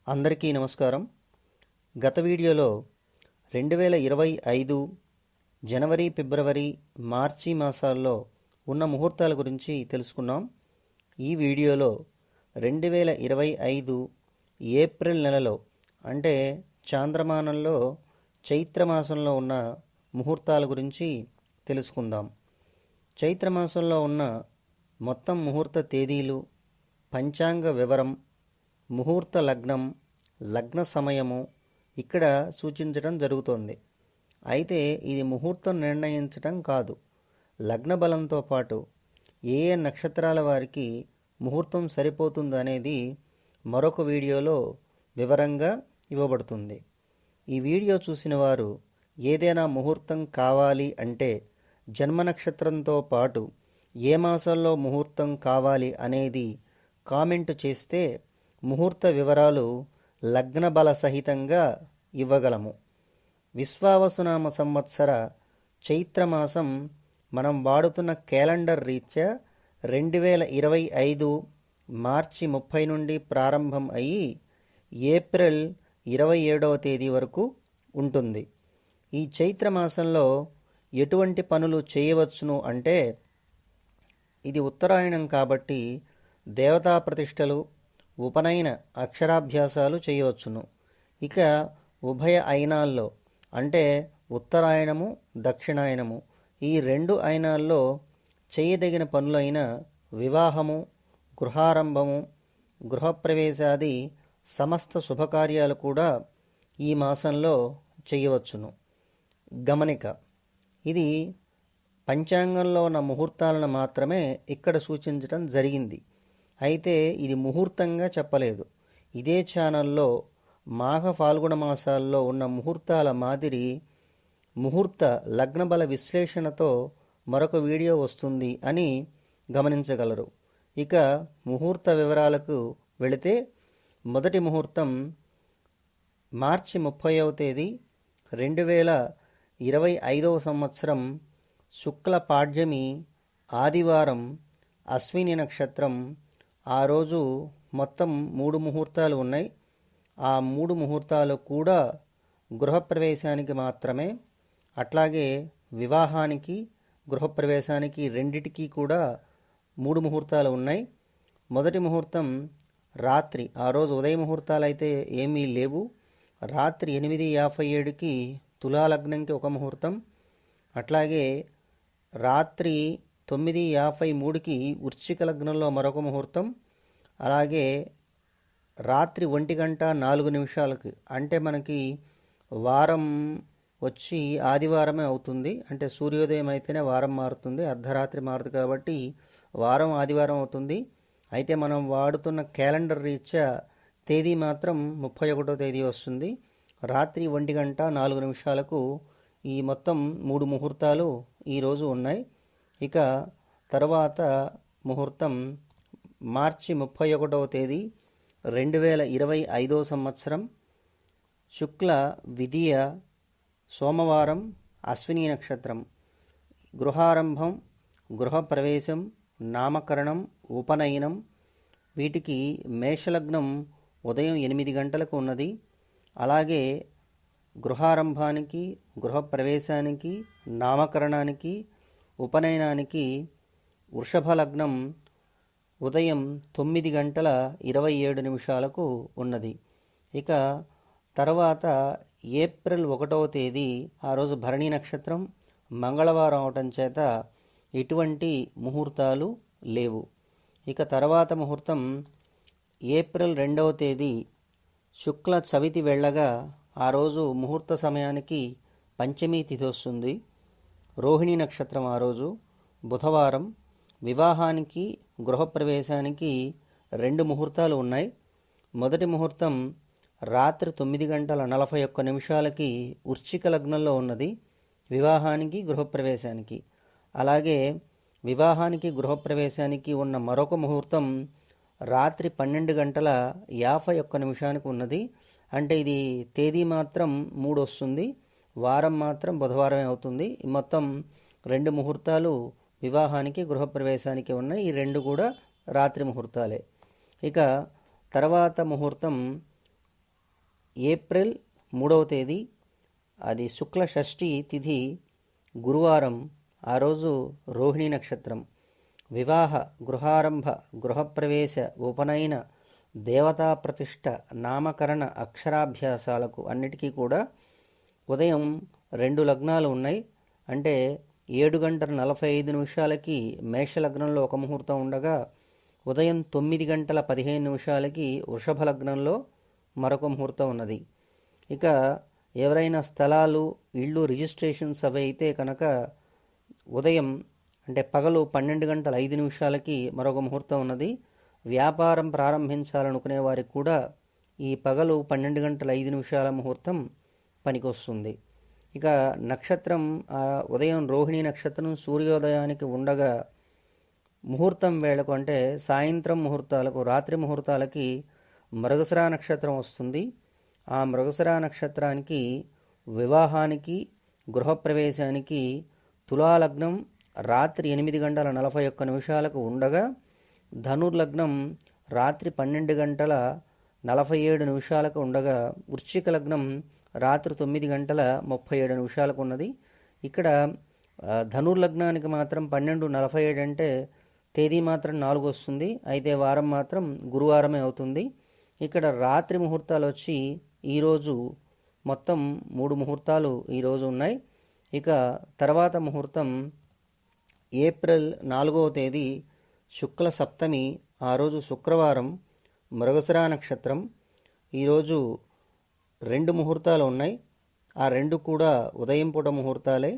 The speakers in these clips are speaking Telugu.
అందరికీ నమస్కారం. గత వీడియోలో 2025 జనవరి, ఫిబ్రవరి, మార్చి మాసాల్లో ఉన్న ముహూర్తాల గురించి తెలుసుకున్నాం. ఈ వీడియోలో 2025 ఏప్రిల్ నెలలో అంటే చాంద్రమానంలో చైత్రమాసంలో ఉన్న ముహూర్తాల గురించి తెలుసుకుందాం. చైత్రమాసంలో ఉన్న మొత్తం ముహూర్త తేదీలు, పంచాంగ వివరం, ముహూర్త లగ్నం, లగ్న సమయము ఇక్కడ సూచించడం జరుగుతోంది. అయితే ఇది ముహూర్తం నిర్ణయించటం కాదు. లగ్న బలంతో పాటు ఏ ఏ నక్షత్రాల వారికి ముహూర్తం సరిపోతుందనేది మరొక వీడియోలో వివరంగా ఇవ్వబడుతుంది. ఈ వీడియో చూసిన వారు ఏదైనా ముహూర్తం కావాలి అంటే జన్మ నక్షత్రంతో పాటు ఏ మాసంలో ముహూర్తం కావాలి అనేది కామెంట్ చేస్తే ముహూర్త వివరాలు లగ్న బల సహితంగా ఇవ్వగలము. విశ్వావసునామ సంవత్సర చైత్రమాసం మనం వాడుతున్న క్యాలెండర్ రీత్యా 2025 మార్చి 30 నుండి ప్రారంభం అయ్యి ఏప్రిల్ 27వ తేదీ వరకు ఉంటుంది. ఈ చైత్రమాసంలో ఎటువంటి పనులు చేయవచ్చును అంటే ఇది ఉత్తరాయణం కాబట్టి దేవతా ప్రతిష్టలు, ఉపనయన అక్షరాభ్యాసాలు చేయవచ్చును. ఇక ఉభయ అయినాల్లో అంటే ఉత్తరాయణము, దక్షిణాయనము ఈ రెండు అయినాల్లో చేయదగిన పనులైన వివాహము, గృహారంభము, గృహప్రవేశాది సమస్త శుభకార్యాలు కూడా ఈ మాసంలో చేయవచ్చును. గమనిక: ఇది పంచాంగంలో ఉన్న ముహూర్తాలను మాత్రమే ఇక్కడ సూచించడం జరిగింది. అయితే ఇది ముహూర్తంగా చెప్పలేదు. ఇదే ఛానల్లో మాఘ ఫాల్గుణ మాసాల్లో ఉన్న ముహూర్తాల మాదిరి ముహూర్త లగ్నబల విశ్లేషణతో మరొక వీడియో వస్తుంది అని గమనించగలరు. ఇక ముహూర్త వివరాలకు వెళితే మొదటి ముహూర్తం మార్చి 30వ తేదీ 2025 సంవత్సరం శుక్ల పాడ్యమి ఆదివారం, అశ్విని నక్షత్రం. ఆ రోజు మొత్తం 3 ముహూర్తాలు ఉన్నాయి. ఆ 3 ముహూర్తాలు కూడా గృహప్రవేశానికి మాత్రమే. అట్లాగే వివాహానికి, గృహప్రవేశానికి రెండిటికి కూడా 3 ముహూర్తాలు ఉన్నాయి. మొదటి ముహూర్తం రాత్రి, ఆ రోజు ఉదయ ముహూర్తాలు అయితే ఏమీ లేవు. రాత్రి 8:57కి తులాలగ్నంకి ఒక ముహూర్తం, అట్లాగే రాత్రి 9:53కి వృశ్చిక లగ్నంలో మరొక ముహూర్తం, అలాగే రాత్రి 1:04 అంటే మనకి వారం వచ్చి ఆదివారమే అవుతుంది. అంటే సూర్యోదయం అయితేనే వారం మారుతుంది, అర్ధరాత్రి మారుతుంది కాబట్టి వారం ఆదివారం అవుతుంది. అయితే మనం వాడుతున్న క్యాలెండర్ రీత్యా తేదీ మాత్రం 31వ తేదీ వస్తుంది. రాత్రి 1:04 ఈ మొత్తం 3 ముహూర్తాలు ఈరోజు ఉన్నాయి. ఇక తర్వాత ముహూర్తం మార్చి 31వ తేదీ 2025 సంవత్సరం శుక్ల విదియ సోమవారం, అశ్విని నక్షత్రం. గృహారంభం, గృహప్రవేశం, నామకరణం, ఉపనయనం వీటికి మేషలగ్నం ఉదయం 8 గంటలకు ఉన్నది. అలాగే గృహారంభానికి, గృహప్రవేశానికి, నామకరణానికి, ఉపనయనానికి వృషభ లగ్నం ఉదయం 9:27 ఉన్నది. ఇక తర్వాత ఏప్రిల్ 1వ తేదీ ఆ రోజు భరణి నక్షత్రం, మంగళవారం అవటం చేత ఎటువంటి ముహూర్తాలు లేవు. ఇక తర్వాత ముహూర్తం ఏప్రిల్ 2వ తేదీ శుక్ల చవితి వెళ్ళగా ఆ రోజు ముహూర్త సమయానికి పంచమీ తిథి వస్తుంది. రోహిణి నక్షత్రం ఆ రోజు బుధవారం. వివాహానికి, గృహప్రవేశానికి 2 ముహూర్తాలు ఉన్నాయి. మొదటి ముహూర్తం రాత్రి 9:41 వృశ్చిక లగ్నంలో ఉన్నది, వివాహానికి, గృహప్రవేశానికి. అలాగే వివాహానికి, గృహప్రవేశానికి ఉన్న మరొక ముహూర్తం రాత్రి 12:51 ఉన్నది. అంటే ఇది తేదీ మాత్రం 3 వస్తుంది, వారం మాత్రం బుధవారమే అవుతుంది. మొత్తం 2 ముహూర్తాలు వివాహానికి, గృహప్రవేశానికి ఉన్నాయి. ఈ 2 కూడా రాత్రి ముహూర్తాలే. ఇక తర్వాత ముహూర్తం ఏప్రిల్ 3వ తేదీ, అది శుక్ల షష్ఠి తిథి, గురువారం. ఆ రోజు రోహిణీ నక్షత్రం. వివాహ, గృహారంభ, గృహప్రవేశ, ఉపనయన, దేవతా ప్రతిష్ఠ, నామకరణ, అక్షరాభ్యాసాలకు అన్నిటికీ కూడా ఉదయం 2 లగ్నాలు ఉన్నాయి. అంటే 7:45 మేషలగ్నంలో ఒక ముహూర్తం ఉండగా, ఉదయం 9:15 వృషభ లగ్నంలో మరొక ముహూర్తం ఉన్నది. ఇక ఎవరైనా స్థలాలు, ఇళ్ళు రిజిస్ట్రేషన్స్ అవి అయితే కనుక ఉదయం అంటే పగలు 12:05 మరొక ముహూర్తం ఉన్నది. వ్యాపారం ప్రారంభించాలనుకునే వారికి కూడా ఈ పగలు 12:05 ముహూర్తం పనికొస్తుంది. ఇక నక్షత్రం ఉదయం రోహిణీ నక్షత్రం సూర్యోదయానికి ఉండగా ముహూర్తం వేళకు అంటే సాయంత్రం ముహూర్తాలకు, రాత్రి ముహూర్తాలకి మృగశిర నక్షత్రం వస్తుంది. ఆ మృగశిర నక్షత్రానికి వివాహానికి, గృహప్రవేశానికి తులాలగ్నం రాత్రి 8:41 ఉండగా, ధనుర్లగ్నం రాత్రి 12:47 ఉండగా, వృశ్చిక లగ్నం రాత్రి 9:37 ఉన్నది. ఇక్కడ ధనుర్లగ్నానికి మాత్రం 12:47 అంటే తేదీ మాత్రం 4 వస్తుంది, అయితే వారం మాత్రం గురువారమే అవుతుంది. ఇక్కడ రాత్రి ముహూర్తాలు వచ్చి ఈరోజు మొత్తం 3 ముహూర్తాలు ఈరోజు ఉన్నాయి. ఇక తర్వాత ముహూర్తం ఏప్రిల్ 4వ తేదీ శుక్ల సప్తమి, ఆ రోజు శుక్రవారం, మృగశిర నక్షత్రం. ఈరోజు 2 ముహూర్తాలు ఉన్నాయి. ఆ 2 కూడా ఉదయం పూట ముహూర్తాలే.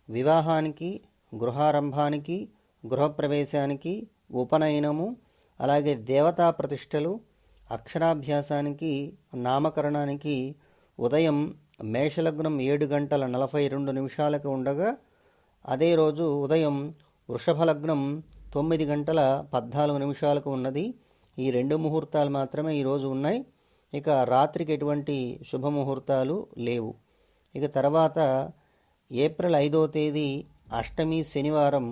వివాహానికి, గృహారంభానికి, గృహప్రవేశానికి, ఉపనయనము, అలాగే దేవతా ప్రతిష్టలు, అక్షరాభ్యాసానికి, నామకరణానికి ఉదయం మేషలగ్నం 7:42 ఉండగా, అదే రోజు ఉదయం వృషభ లగ్నం 9:14 ఉన్నది. ఈ 2 ముహూర్తాలు మాత్రమే ఈరోజు ఉన్నాయి. ఇక రాత్రికి ఎటువంటి శుభముహూర్తాలు లేవు. ఇక తర్వాత ఏప్రిల్ 5వ తేదీ అష్టమి శనివారం,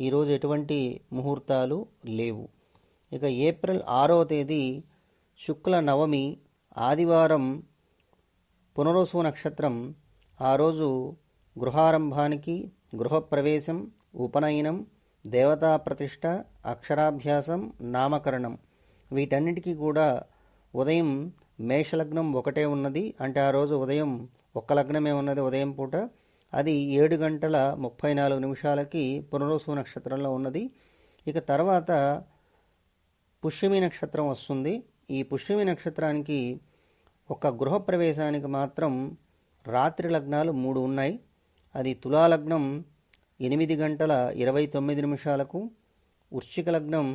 ఈరోజు ఎటువంటి ముహూర్తాలు లేవు. ఇక ఏప్రిల్ 6వ తేదీ శుక్ల నవమి, ఆదివారం, పునరోసు నక్షత్రం. ఆ రోజు గృహారంభానికి, గృహప్రవేశం, ఉపనయనం, దేవతా ప్రతిష్ట, అక్షరాభ్యాసం, నామకరణం వీటన్నిటికీ కూడా ఉదయం మేషలగ్నం ఒకటే ఉన్నది. అంటే ఆ రోజు ఉదయం ఒక్క లగ్నమే ఉన్నది ఉదయం పూట. అది 7:34 పునరోసు నక్షత్రంలో ఉన్నది. ఇక తర్వాత పుష్యమి నక్షత్రం వస్తుంది. ఈ పుష్యమి నక్షత్రానికి ఒక గృహప్రవేశానికి మాత్రం రాత్రి లగ్నాలు 3 ఉన్నాయి. అది తులాలగ్నం 8:29, వృశ్చిక లగ్నం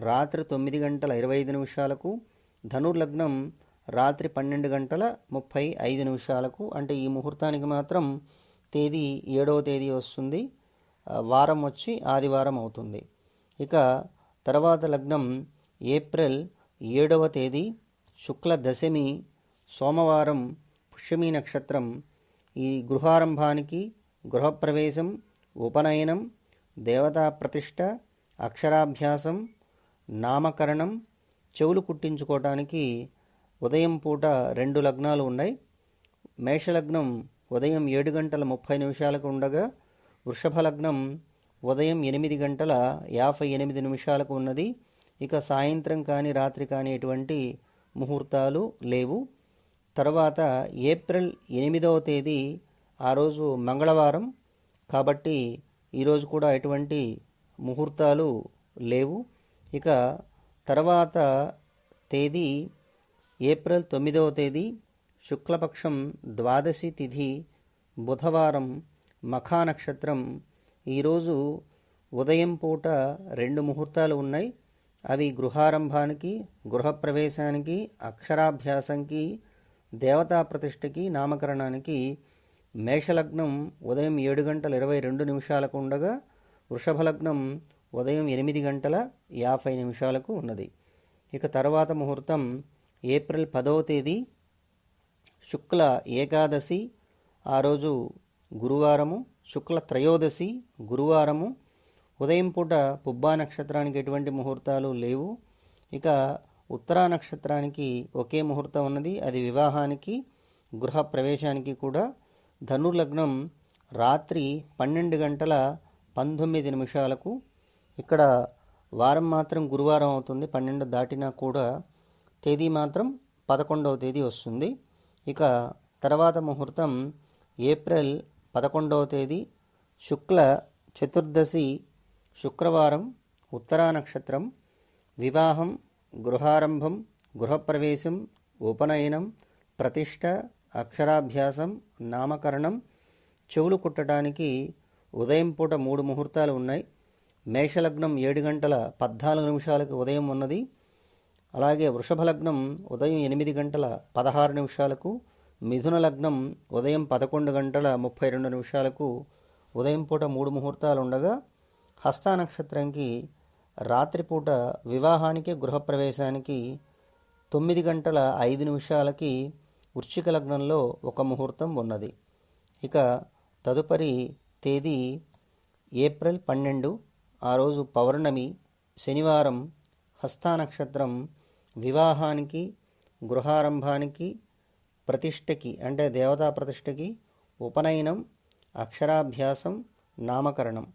రాత్రి 9:25, ధనుర్లగ్నం రాత్రి 12:35. అంటే ఈ ముహూర్తానికి మాత్రం తేదీ 7వ తేదీ వస్తుంది. వారం వచ్చి ఆదివారం అవుతుంది. ఇక తర్వాత లగ్నం ఏప్రిల్ 7వ తేదీ శుక్ల దశమి, సోమవారం, పుష్యమి నక్షత్రం. ఈ గృహారంభానికి, గృహప్రవేశం, ఉపనయనం, దేవతా ప్రతిష్ట, అక్షరాభ్యాసం, నామకరణం, చెవులు కుట్టించుకోవటానికి ఉదయం పూట 2 లగ్నాలు ఉన్నాయి. మేషలగ్నం ఉదయం 7:30 ఉండగా, వృషభ లగ్నం ఉదయం 8:58 ఉన్నది. ఇక సాయంత్రం కానీ రాత్రి కానీ ఎటువంటి ముహూర్తాలు లేవు. తర్వాత ఏప్రిల్ 8వ తేదీ ఆ రోజు మంగళవారం కాబట్టి ఈరోజు కూడా ఎటువంటి ముహూర్తాలు లేవు. ఇక తర్వాత తేదీ ఏప్రిల్ 9వ తేదీ శుక్లపక్షం ద్వాదశి తిథి, బుధవారం, మఖా నక్షత్రం. ఈరోజు ఉదయం పూట 2 ముహూర్తాలు ఉన్నాయి. అవి గృహారంభానికి, గృహప్రవేశానికి, అక్షరాభ్యాసంకి, దేవతా ప్రతిష్టకి, నామకరణానికి. మేషలగ్నం ఉదయం 7:22 ఉండగా, వృషభ లగ్నం ఉదయం 8:50 ఉన్నది. ఇక తర్వాత ముహూర్తం ఏప్రిల్ 10వ తేదీ శుక్ల ఏకాదశి, ఆ రోజు గురువారము, శుక్ల త్రయోదశి గురువారము. ఉదయం పూట పుబ్బా నక్షత్రానికి ఎటువంటి ముహూర్తాలు లేవు. ఇక ఉత్తరా నక్షత్రానికి ఒకే ముహూర్తం ఉన్నది, అది వివాహానికి గృహ ప్రవేశానికి కూడా. ధనుర్లగ్నం రాత్రి 12 గంటల 19 నిమిషాలకు. ఇక్కడ వారం మాత్రం గురువారం అవుతుంది, 12 దాటినా కూడా. తేదీ మాత్రం 11వ తేదీ వస్తుంది. ఇక తర్వాత ముహూర్తం ఏప్రిల్ 11వ తేదీ శుక్ల చతుర్దశి శుక్రవారం, ఉత్తరా నక్షత్రం. వివాహం, గృహారంభం, గృహప్రవేశం, ఉపనయనం, ప్రతిష్ట, అక్షరాభ్యాసం, నామకరణం, చెవులు కుట్టడానికి ఉదయం పూట 3 ముహూర్తాలు ఉన్నాయి. మేషలగ్నం 7 గంటల 14 నిమిషాలకు ఉదయం ఉన్నది. అలాగే వృషభ లగ్నం ఉదయం 8 గంటల 16 నిమిషాలకు, మిథున లగ్నం ఉదయం 11 గంటల 32 నిమిషాలకు ఉదయం పూట 3 ముహూర్తాలు ఉండగా, హస్తా నక్షత్రంకి రాత్రిపూట వివాహానికి గృహప్రవేశానికి 9 గంటల 5 నిమిషాలకి వృశ్చిక లగ్నంలో 1 ముహూర్తం ఉన్నది. ఇక తదుపరి తేదీ ఏప్రిల్ 12, ఆ రోజు పౌర్ణమి, శనివారం. హస్తా నక్షత్రం వివాహానికి, గృహారంభానికి, ప్రతిష్టకి అంటే దేవతా ప్రతిష్టకి, ఉపనయనం, అక్షరాభ్యాసం, నామకరణం,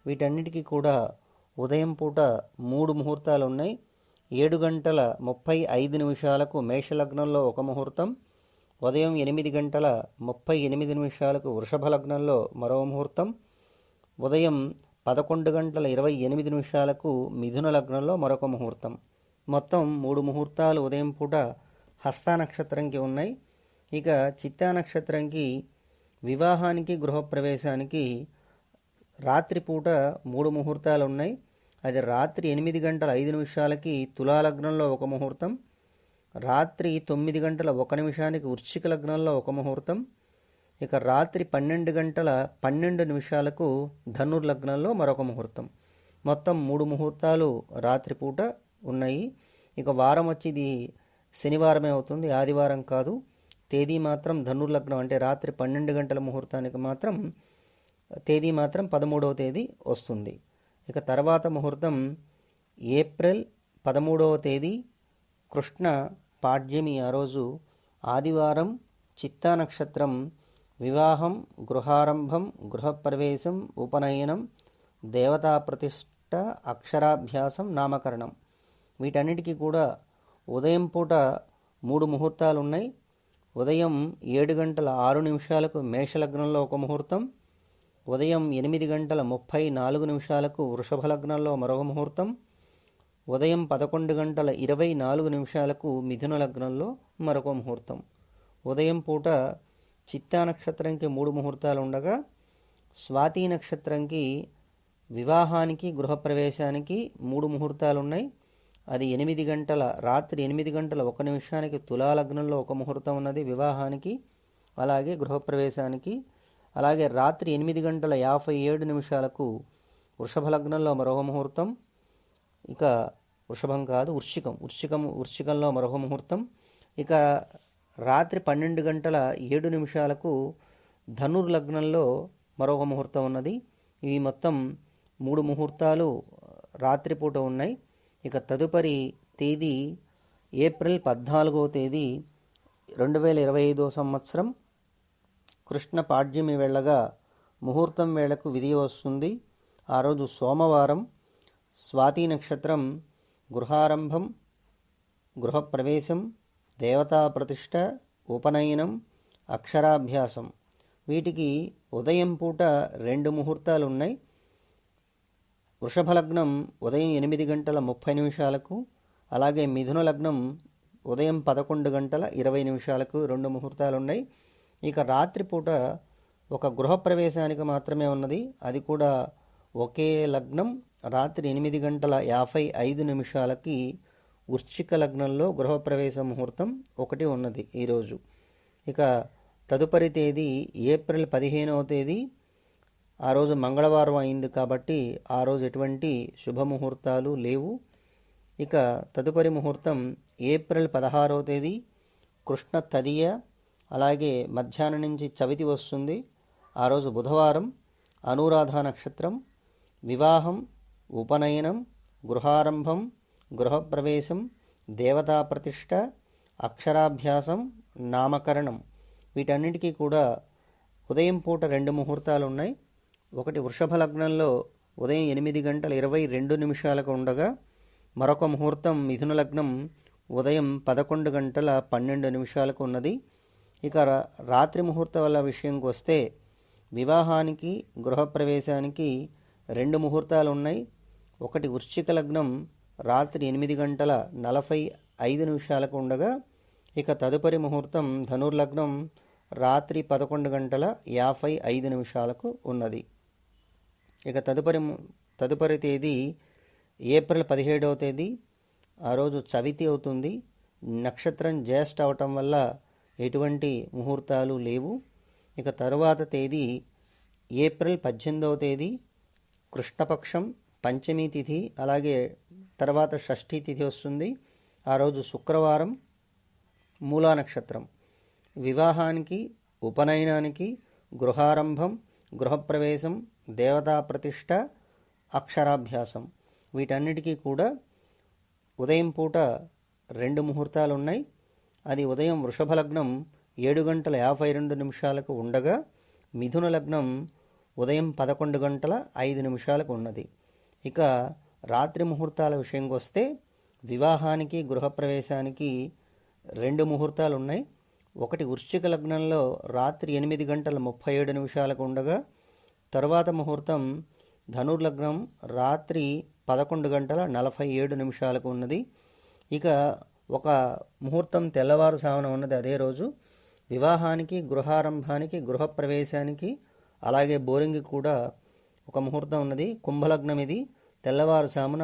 వీటన్నిటికీ కూడా ఉదయం పూట 3 ముహూర్తాలు ఉన్నాయి. 7 గంటల 35 నిమిషాలకు మేషలగ్నంలో 1 ముహూర్తం, ఉదయం 8 గంటల 38 నిమిషాలకు వృషభ లగ్నంలో మరో ముహూర్తం, ఉదయం 11 గంటల 28 నిమిషాలకు మిథున లగ్నంలో మరొక ముహూర్తం. మొత్తం 3 ముహూర్తాలు ఉదయం పూట హస్తా నక్షత్రంకి ఉన్నాయి. ఇక చిత్తా నక్షత్రంకి వివాహానికి, గృహప్రవేశానికి రాత్రిపూట 3 ముహూర్తాలు ఉన్నాయి. అది రాత్రి 8 గంటల 5 నిమిషాలకి తులాలగ్నంలో 1 ముహూర్తం, రాత్రి 9 గంటల 1 నిమిషానికి వృశ్చిక లగ్నంలో 1 ముహూర్తం, ఇక రాత్రి 12 గంటల 12 నిమిషాలకు ధనుర్లగ్నంలో మరొక ముహూర్తం. మొత్తం 3 ముహూర్తాలు రాత్రిపూట ఉన్నాయి. ఇక వారం వచ్చి ఇది శనివారమే అవుతుంది, ఆదివారం కాదు. తేదీ మాత్రం ధనుర్లగ్నం అంటే రాత్రి 12 గంటల ముహూర్తానికి మాత్రం తేదీ మాత్రం 13వ తేదీ వస్తుంది. ఇక తర్వాత ముహూర్తం ఏప్రిల్ 13వ తేదీ కృష్ణ పాడ్యమి, ఆ రోజు ఆదివారం. చిత్తా నక్షత్రం వివాహం, గృహారంభం, గృహప్రవేశం, ఉపనయనం, దేవతా ప్రతిష్ట, అక్షరాభ్యాసం, నామకరణం, వీటన్నిటికీ కూడా ఉదయం పూట 3 ముహూర్తాలు ఉన్నాయి. ఉదయం 7 గంటల 6 నిమిషాలకు మేషలగ్నంలో 1 ముహూర్తం, ఉదయం 8 గంటల 34 నిమిషాలకు వృషభ లగ్నంలో మరొక ముహూర్తం, ఉదయం 11 గంటల 24 నిమిషాలకు మిథున లగ్నంలో మరొక ముహూర్తం. ఉదయం పూట చిత్తా నక్షత్రంకి 3 ముహూర్తాలు ఉండగా, స్వాతి నక్షత్రంకి వివాహానికి, గృహప్రవేశానికి 3 ముహూర్తాలు ఉన్నాయి. అది రాత్రి 8 గంటల 1 నిమిషానికి తులాలగ్నంలో 1 ముహూర్తం ఉన్నది వివాహానికి, అలాగే గృహప్రవేశానికి. అలాగే రాత్రి 8 గంటల 57 నిమిషాలకు వృషభ లగ్నంలో మరొక ముహూర్తం. ఇక వృషభం కాదు, వృశ్చికంలో మరొక ముహూర్తం. ఇక రాత్రి 12 గంటల 7 నిమిషాలకు ధనుర్లగ్నంలో మరొక ముహూర్తం ఉన్నది. ఇవి మొత్తం 3 ముహూర్తాలు రాత్రిపూట ఉన్నాయి. ఇక తదుపరి తేదీ ఏప్రిల్ 14వ తేదీ 2025 సంవత్సరం కృష్ణ పాడ్యమి వెళ్ళగా ముహూర్తం వేళకు విధి వస్తుంది. ఆ రోజు సోమవారం. స్వాతి నక్షత్రం గృహారంభం, గృహప్రవేశం, దేవతా ప్రతిష్ట, ఉపనయనం, అక్షరాభ్యాసం, వీటికి ఉదయం పూట 2 ముహూర్తాలు ఉన్నాయి. వృషభ లగ్నం ఉదయం 8 గంటల 30 నిమిషాలకు, అలాగే మిథున లగ్నం ఉదయం 11 గంటల 20 నిమిషాలకు 2 ముహూర్తాలు ఉన్నాయి. ఇక రాత్రిపూట ఒక గృహప్రవేశానికి మాత్రమే ఉన్నది, అది కూడా ఒకే లగ్నం. రాత్రి 8 గంటల 55 నిమిషాలకి వృశ్చిక లగ్నంలో గృహప్రవేశ ముహూర్తం ఒకటి ఉన్నది ఈరోజు. ఇక తదుపరి తేదీ ఏప్రిల్ 15వ తేదీ, ఆ రోజు మంగళవారం అయింది కాబట్టి ఆ రోజు ఎటువంటి శుభముహూర్తాలు లేవు. ఇక తదుపరి ముహూర్తం ఏప్రిల్ 16వ తేదీ కృష్ణ తదియ, అలాగే మధ్యాహ్నం నుంచి చవితి వస్తుంది. ఆ రోజు బుధవారం. అనురాధ నక్షత్రం. వివాహం, ఉపనయనం, గృహారంభం, గృహప్రవేశం, దేవతా ప్రతిష్ట, అక్షరాభ్యాసం, నామకరణం. వీటన్నిటికీ కూడా ఉదయం పూట 2 ముహూర్తాలు ఉన్నాయి. ఒకటి వృషభ లగ్నంలో ఉదయం 8:22 ఉండగా, మరొక ముహూర్తం మిథున లగ్నం ఉదయం 11:12 ఉన్నది. ఇక రాత్రి ముహూర్తాల విషయంకి వస్తే వివాహానికి, గృహప్రవేశానికి 2 ముహూర్తాలు ఉన్నాయి. ఒకటి వృశ్చిక లగ్నం రాత్రి 8:45 ఉండగా, ఇక తదుపరి ముహూర్తం ధనుర్లగ్నం రాత్రి 11:55 ఉన్నది. ఇక తదుపరి తేదీ ఏప్రిల్ 17వ తేదీ. ఆ రోజు చవితి అవుతుంది. నక్షత్రం జ్యేష్ఠ అవటం వల్ల ఎటువంటి ముహూర్తాలు లేవు. ఇక తరువాత తేదీ ఏప్రిల్ 18వ తేదీ, కృష్ణపక్షం, పంచమి తిథి, అలాగే తర్వాత షష్ఠీ తిథి వస్తుంది. ఆ రోజు శుక్రవారం, మూలా నక్షత్రం. వివాహానికి, ఉపనయనానికి, గృహారంభం, గృహప్రవేశం, దేవతా ప్రతిష్ట, అక్షరాభ్యాసం వీటన్నిటికీ కూడా ఉదయం పూట 2 ముహూర్తాలు ఉన్నాయి. అది ఉదయం వృషభ లగ్నం 7:52 ఉండగా, మిథున లగ్నం ఉదయం 11:05 ఉన్నది. ఇక రాత్రి ముహూర్తాల విషయంకి వస్తే వివాహానికి, గృహప్రవేశానికి 2 ముహూర్తాలు ఉన్నాయి. ఒకటి వృశ్చిక లగ్నంలో రాత్రి 8:37 ఉండగా, తరువాత ముహూర్తం ధనుర్లగ్నం రాత్రి 11:47 ఉన్నది. ఇక ఒక ముహూర్తం తెల్లవారుజామున ఉన్నది. అదే రోజు వివాహానికి, గృహారంభానికి, గృహప్రవేశానికి, అలాగే బోరింగ్కి కూడా ఒక ముహూర్తం ఉన్నది. కుంభలగ్నం ఇది. తెల్లవారుజామున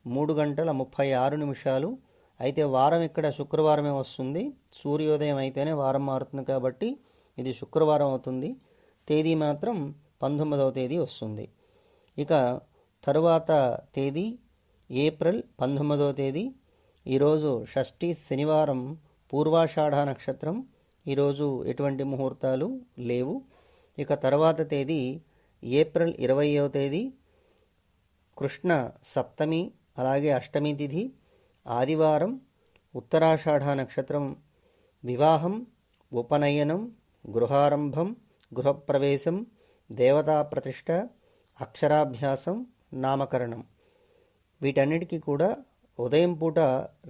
3:36. అయితే వారం ఇక్కడ శుక్రవారమే వస్తుంది. సూర్యోదయం అయితేనే వారం మారుతుంది కాబట్టి ఇది శుక్రవారం అవుతుంది. తేదీ మాత్రం 19వ తేదీ వస్తుంది. ఇక తరువాత తేదీ ఏప్రిల్ 19వ తేదీ. ఈరోజు షష్ఠి శనివారం, పూర్వాషాఢ నక్షత్రం. ఈరోజు ఎటువంటి ముహూర్తాలు లేవు. ఇక తర్వాత తేదీ ఏప్రిల్ 20వ తేదీ, కృష్ణ సప్తమి, అలాగే అష్టమి తిథి, ఆదివారం, ఉత్తరాషాఢ నక్షత్రం. వివాహం, ఉపనయనం, గృహారంభం, గృహప్రవేశం, దేవతా ప్రతిష్ట, అక్షరాభ్యాసం, నామకరణం వీటన్నిటికీ కూడా ఉదయం పూట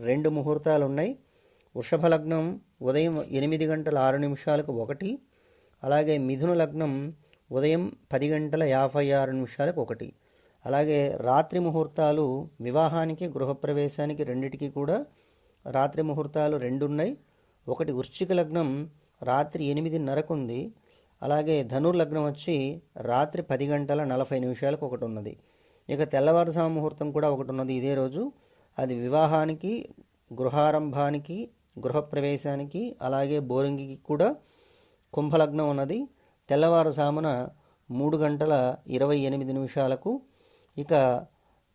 2 ముహూర్తాలు ఉన్నాయి. వృషభ లగ్నం ఉదయం 8:06 ఒకటి, అలాగే మిథున లగ్నం ఉదయం 10:56 ఒకటి. అలాగే రాత్రి ముహూర్తాలు వివాహానికి, గృహప్రవేశానికి రెండిటికి కూడా రాత్రి ముహూర్తాలు 2 ఉన్నాయి. ఒకటి వృశ్చిక లగ్నం రాత్రి 8:30 ఉంది. అలాగే ధనుర్లగ్నం వచ్చి రాత్రి 10:40 ఒకటి ఉన్నది. ఇక తెల్లవారుజాము ముహూర్తం కూడా ఒకటి ఉన్నది ఇదే రోజు. అది వివాహానికి, గృహారంభానికి, గృహప్రవేశానికి, అలాగే బోరింగికి కూడా కుంభలగ్నం ఉన్నది. తెల్లవారుజామున 3:28. ఇక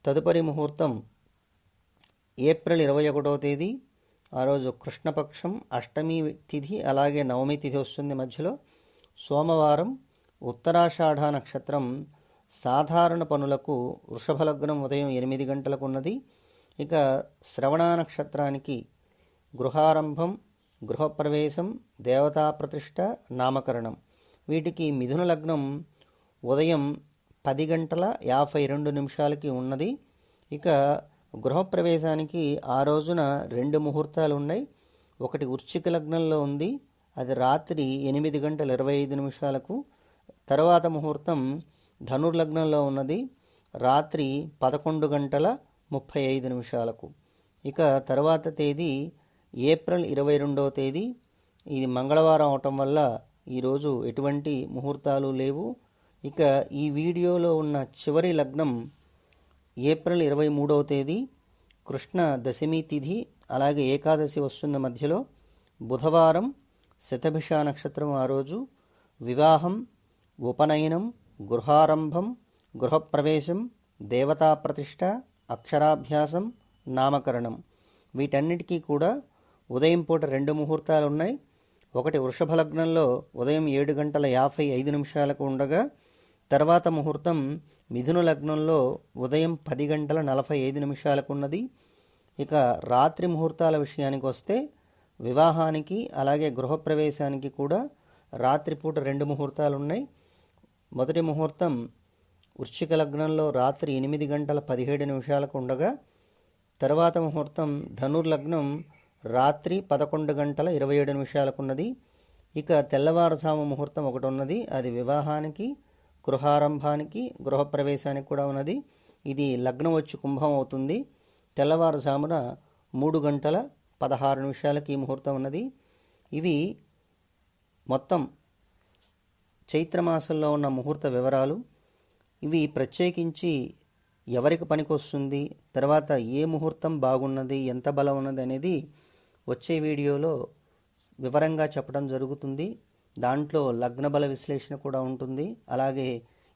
తదుపరి ముహూర్తం ఏప్రిల్ 21వ తేదీ. ఆ రోజు కృష్ణపక్షం, అష్టమి తిథి, అలాగే నవమి తిథి వస్తుంది మధ్యలో. సోమవారం, ఉత్తరాషాఢ నక్షత్రం. సాధారణ పనులకు వృషభ లగ్నం ఉదయం 8 ఉన్నది. ఇక శ్రవణ నక్షత్రానికి గృహారంభం, గృహప్రవేశం, దేవతా ప్రతిష్ట, నామకరణం వీటికి మిథున లగ్నం ఉదయం 10:52 ఉన్నది. ఇక గృహప్రవేశానికి ఆ రోజున 2 ముహూర్తాలు ఉన్నాయి. ఒకటి వృశ్చిక లగ్నంలో ఉంది. అది రాత్రి 8:25. తర్వాత ముహూర్తం ధనుర్లగ్నంలో ఉన్నది. రాత్రి 11:35. ఇక తర్వాత తేదీ ఏప్రిల్ 22వ తేదీ. ఇది మంగళవారం అవటం వల్ల ఈరోజు ఎటువంటి ముహూర్తాలు లేవు. ఇక ఈ వీడియోలో ఉన్న చివరి లగ్నం ఏప్రిల్ 23వ తేదీ, కృష్ణ దశమి తిథి, అలాగే ఏకాదశి వస్తున్న మధ్యలో. బుధవారం, శతభిష నక్షత్రం. ఆ రోజు వివాహం, ఉపనయనం, గృహారంభం, గృహప్రవేశం, దేవతా ప్రతిష్ట, అక్షరాభ్యాసం, నామకరణం వీటన్నిటికీ కూడా ఉదయం పూట 2 ముహూర్తాలు ఉన్నాయి. ఒకటి వృషభ లగ్నంలో ఉదయం 7:55 ఉండగా, తర్వాత ముహూర్తం మిథున లగ్నంలో ఉదయం 10:45 ఉన్నది. ఇక రాత్రి ముహూర్తాల విషయానికి వస్తే వివాహానికి అలాగే గృహప్రవేశానికి కూడా రాత్రిపూట 2 ముహూర్తాలు ఉన్నాయి. మొదటి ముహూర్తం వృశ్చిక లగ్నంలో రాత్రి 8 గంటల 17 నిమిషాలకు ఉండగా, తర్వాత ముహూర్తం ధనుర్లగ్నం రాత్రి 11 గంటల 27 నిమిషాలకు ఉన్నది. ఇక తెల్లవారుజాము ముహూర్తం ఒకటి ఉన్నది, అది వివాహానికి, గృహారంభానికి, గృహప్రవేశానికి కూడా ఉన్నది. ఇది లగ్నం వచ్చి కుంభం అవుతుంది. తెల్లవారుజామున 3 గంటల 16 నిమిషాలకి ఈ ముహూర్తం ఉన్నది. ఇవి మొత్తం చైత్రమాసంలో ఉన్న ముహూర్త వివరాలు. ఇవి ప్రత్యేకించి ఎవరికి పనికొస్తుంది, తర్వాత ఏ ముహూర్తం బాగున్నది, ఎంత బలం ఉన్నది అనేది వచ్చే వీడియోలో వివరంగా చెప్పడం జరుగుతుంది. దాంట్లో లగ్న బల విశ్లేషణ కూడా ఉంటుంది. అలాగే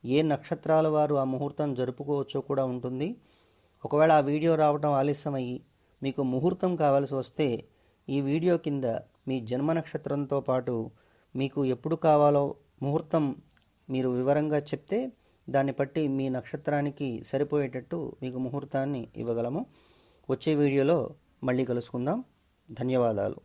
ఏ నక్షత్రాల వారు ఆ ముహూర్తం జరుపుకోవచ్చో కూడా ఉంటుంది. ఒకవేళ ఆ వీడియో రావడం ఆలస్యమయ్యి మీకు ముహూర్తం కావాల్సి వస్తే ఈ వీడియో కింద మీ జన్మ నక్షత్రంతో పాటు మీకు ఎప్పుడు కావాలో ముహూర్తం మీరు వివరంగా చెప్తే దాన్ని బట్టి మీ నక్షత్రానికి సరిపోయేటట్టు మీకు ముహూర్తాన్ని ఇవ్వగలము. వచ్చే వీడియోలో మళ్ళీ కలుసుకుందాం. ధన్యవాదాలు.